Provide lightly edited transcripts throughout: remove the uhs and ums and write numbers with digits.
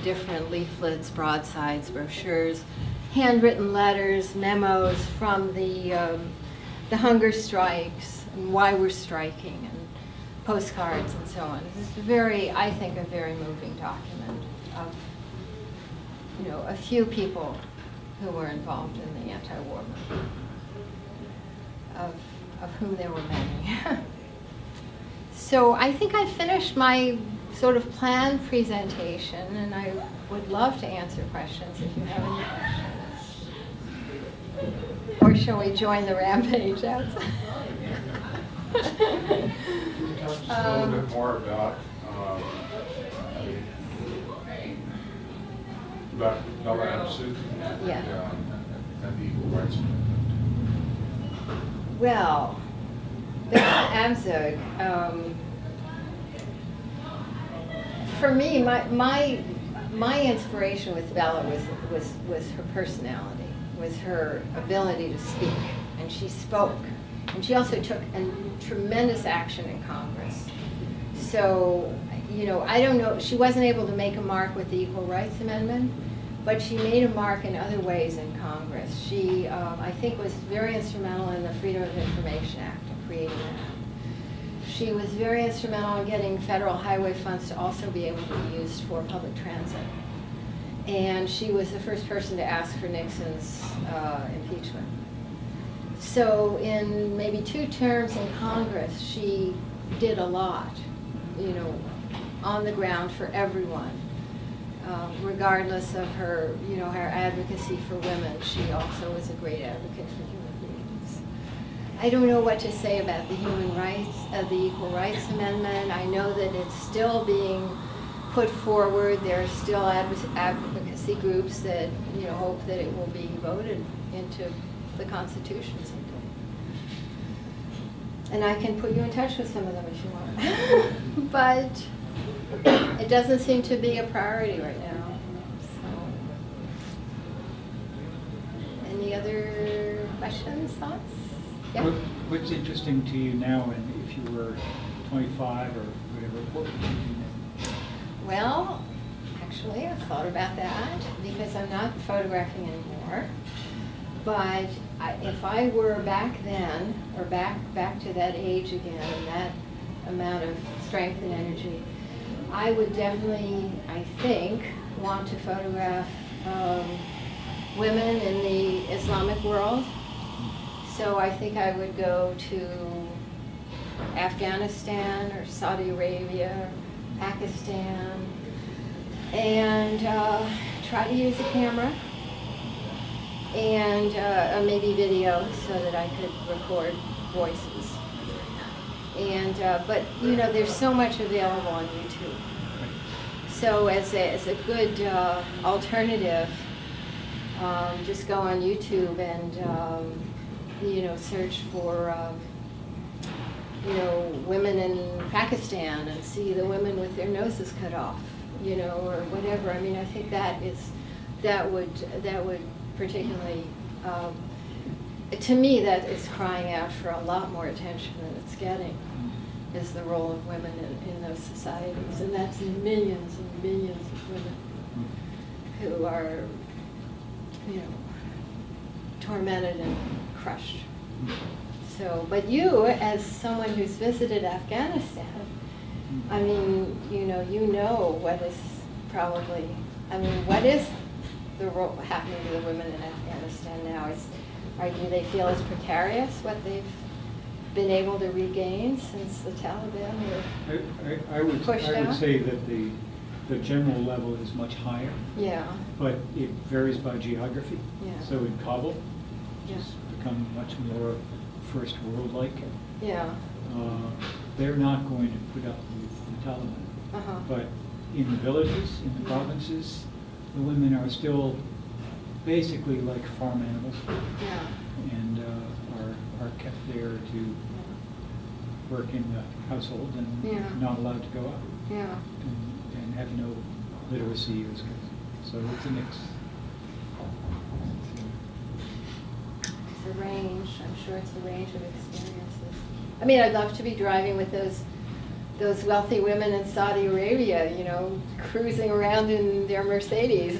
different leaflets, broadsides, brochures, handwritten letters, memos from the hunger strikes and why we're striking, and postcards and so on. This is I think, a very moving document of, a few people who were involved in the anti-war movement, of whom there were many. So I think I finished my sort of planned presentation, and I would love to answer questions if you have any questions. Or shall we join the rampage outside? Can you tell us just a little bit more about Bella Abzug and the Equal Rights Movement? Well, Bella Abzug, for me, my inspiration with Bella was her personality, was her ability to speak, and she spoke. And she also took a tremendous action in Congress. So, I don't know, she wasn't able to make a mark with the Equal Rights Amendment, but she made a mark in other ways in Congress. She, I think, was very instrumental in the Freedom of Information Act, in creating that. She was very instrumental in getting federal highway funds to also be able to be used for public transit. And she was the first person to ask for Nixon's impeachment. So in maybe 2 terms in Congress, she did a lot, on the ground for everyone. Regardless of her, her advocacy for women, she also was a great advocate for human beings. I don't know what to say about the human rights, the Equal Rights Amendment. I know that it's still being put forward. There are still advocacy groups that, hope that it will be voted into the Constitution someday. And I can put you in touch with some of them if you want. But it doesn't seem to be a priority right now. So, any other questions, thoughts? Yeah? What's interesting to you now, and if you were 25 or whatever, what would you do now? Well, actually, I've thought about that because I'm not photographing anymore. But if I were back then, or back to that age again, and that amount of strength and energy, I would definitely, I think, want to photograph women in the Islamic world. So I think I would go to Afghanistan or Saudi Arabia, Pakistan, and try to use a camera and maybe video so that I could record voices. And but there's so much available on YouTube. So as a good alternative, just go on YouTube and search for women in Pakistan and see the women with their noses cut off, or whatever. I mean, I think that would particularly, to me, that is crying out for a lot more attention than it's getting, is the role of women in those societies. And that's millions and millions of women who are, tormented and crushed. So, but you, as someone who's visited Afghanistan, I mean, you know what is probably, what is the role happening to the women in Afghanistan now? Do they feel as precarious what they've been able to regain since the Taliban were I would pushed out? say that the general level is much higher. Yeah. But it varies by geography. Yeah. So in Kabul, Yeah. it's become much more first world-like. Yeah. They're not going to put up with the Taliban. Uh-huh. But in the villages, in the provinces, the women are still basically like farm animals, Yeah. and are kept there to work in the household and Yeah. not allowed to go out, Yeah. and have no literacy or skills. So it's a mix. It's a range. I'm sure it's a range of experiences. I mean, I'd love to be driving with those those wealthy women in Saudi Arabia, you know, cruising around in their Mercedes.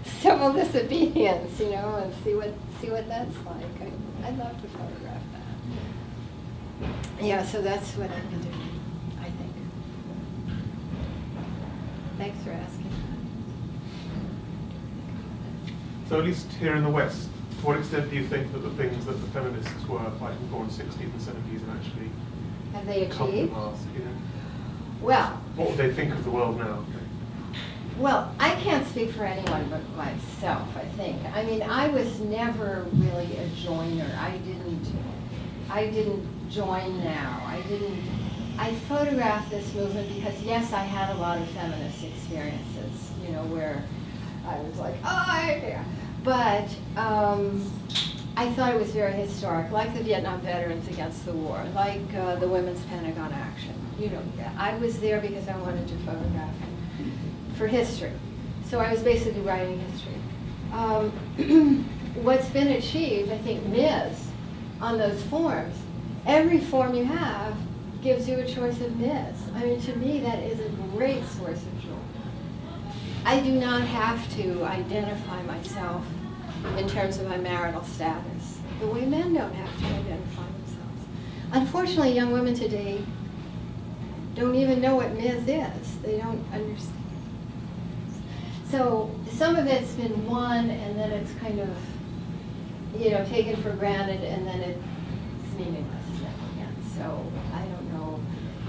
Civil disobedience, you know, and see what that's like. I'd love to photograph that. Yeah, so that's what I've been doing, I think. Thanks for asking. So at least here in the West, to what extent do you think that the things that the feminists were fighting for in the 60s and 70s have actually Have they come to achieved? pass? You know? Well, What would they think of the world now? well, I can't speak for anyone but myself, I think. I mean, I was never really a joiner. I didn't join now. I photographed this movement because, yes, I had a lot of feminist experiences, you know, where I was like, oh, but I thought it was very historic, like the Vietnam Veterans Against the War, like the Women's Pentagon Action. You know, I was there because I wanted to photograph it for history. So I was basically writing history. What's been achieved, I think, Ms. on those forms, every form you have gives you a choice of Ms. I mean, to me, that is a great source of joy. I do not have to identify myself in terms of my marital status, the way men don't have to identify themselves. Unfortunately, young women today don't even know what Ms. is. They don't understand. So some of it's been won, and then it's kind of, you know, taken for granted, and then it's meaningless again. So I don't know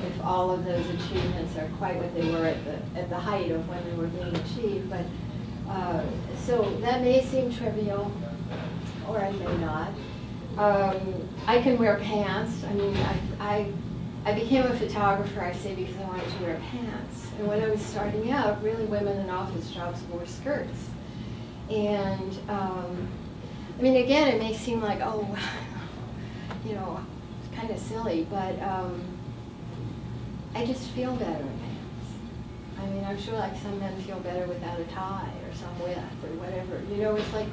if all of those achievements are quite what they were at the height of when they were being achieved, but so that may seem trivial, or it may not. I can wear pants. I mean, I became a photographer, I say, because I wanted to wear pants. And when I was starting out, really women in office jobs wore skirts. And I mean, again, it may seem like, oh, you know, it's kind of silly, but I just feel better in pants. I mean, I'm sure like some men feel better without a tie or some width or whatever. You know, it's like,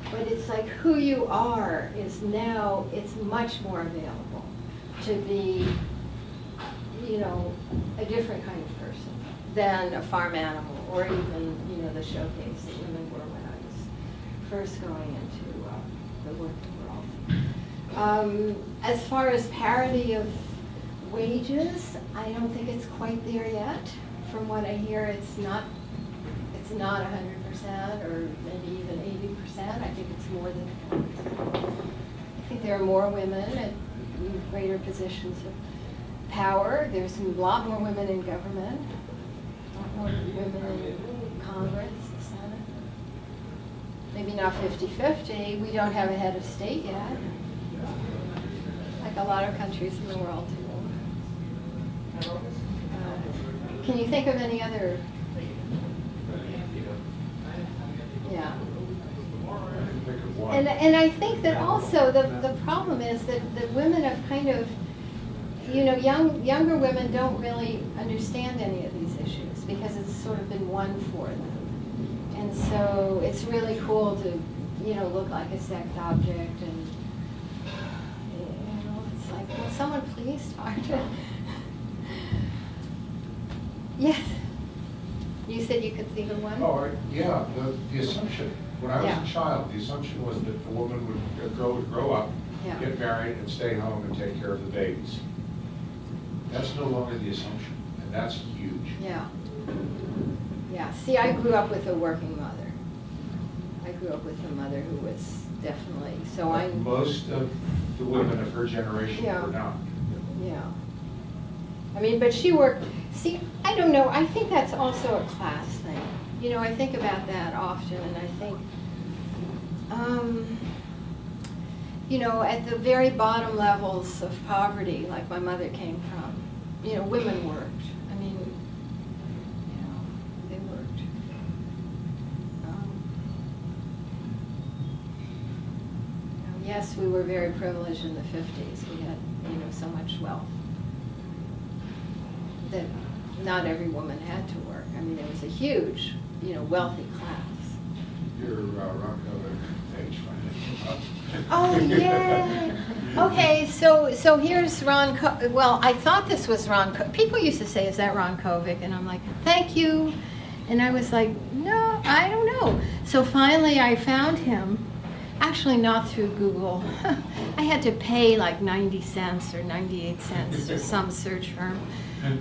but it's like who you are is now, it's much more available to be, you know, a different kind of person than a farm animal or even, you know, the showcase that women were when I was first going into the working world. As far as parity of wages, I don't think it's quite there yet. From what I hear, it's not 100% or maybe even 80%. I think it's more than 10%. I think there are more women at greater positions of power. There's a lot more women in government, a lot more women in Congress, the Senate. Maybe not 50-50. We don't have a head of state yet, like a lot of countries in the world do. Can you think of any other? Yeah. And I think that also the problem is that women have kind of, you know, younger women don't really understand any of these issues because it's sort of been won for them. And so it's really cool to, you know, look like a sex object and, you know, it's like, will someone please talk to? Yes. You said you could think of one? Oh, yeah, the assumption, when I was Yeah. a child, the assumption was that the woman would grow up, Yeah. get married, and stay home and take care of the babies. That's no longer the assumption, and that's huge. Yeah. Yeah. See, I grew up with a working mother. I grew up with a mother who was definitely, so But I'm, most of the women of her generation Yeah. were not. yeah. I mean, but she worked, see, I don't know, I think that's also a class thing. You know, I think about that often, and I think, you know, at the very bottom levels of poverty, like my mother came from, you know, women worked. I mean, you know, they worked. Yes, we were very privileged in the 50s. We had, you know, so much wealth that not every woman had to work. I mean, there was a huge, you know, wealthy class. Your Ron Kovic page finally. Oh, yeah. Okay, so here's Ron, well, I thought this was Ron, people used to say, is that Ron Kovic? And I'm like, thank you. And I was like, no, I don't know. So finally I found him, actually not through Google. I had to pay like 90 cents or 98 cents to some search firm.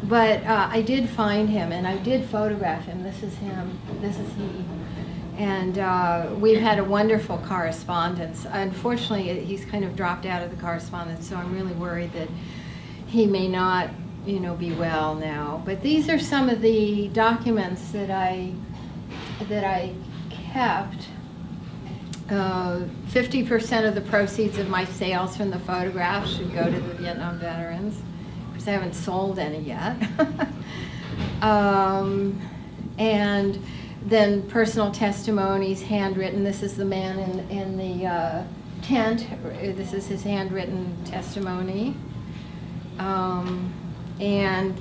But I did find him, and I did photograph him. This is him, this is he. And we've had a wonderful correspondence. Unfortunately, he's kind of dropped out of the correspondence, so I'm really worried that he may not, you know, be well now. But these are some of the documents that I kept. 50% of the proceeds of my sales from the photographs should go to the Vietnam veterans, because I haven't sold any yet. And then personal testimonies, handwritten. This is the man in the tent. This is his handwritten testimony. And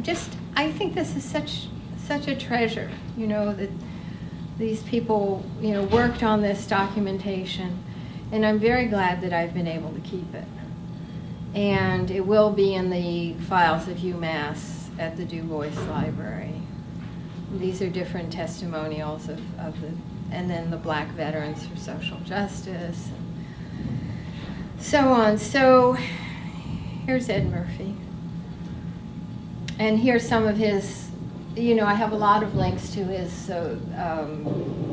just, I think this is such a treasure, you know, that these people, you know, worked on this documentation, and I'm very glad that I've been able to keep it. And it will be in the files of UMass at the Du Bois Library. These are different testimonials of the, and then the Black Veterans for Social Justice, and so on. So here's Ed Murphy. And here's some of his, you know, I have a lot of links to his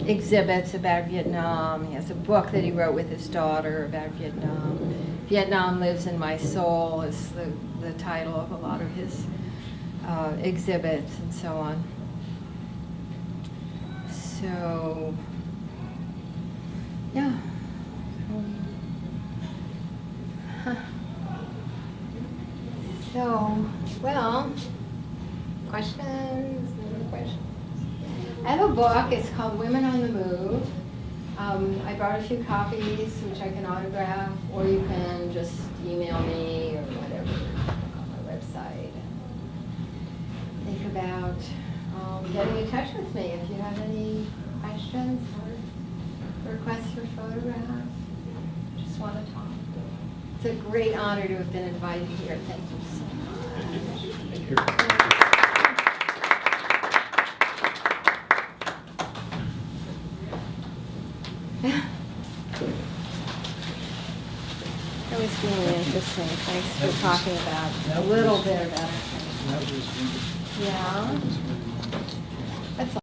exhibits about Vietnam. He has a book that he wrote with his daughter about Vietnam. Vietnam Lives in My Soul is the title of a lot of his exhibits and so on. So, yeah. So, well, questions? Any questions? I have a book. It's called Women on the Move. I brought a few copies, which I can autograph, or you can just email me or whatever on my website. Think about getting in touch with me if you have any questions or requests for photographs. Just want to talk. It's a great honor to have been invited here. Thank you so much. Thank you. That was really interesting. Thanks for talking about a little bit about it. That was wonderful. Yeah. That was really wonderful. That's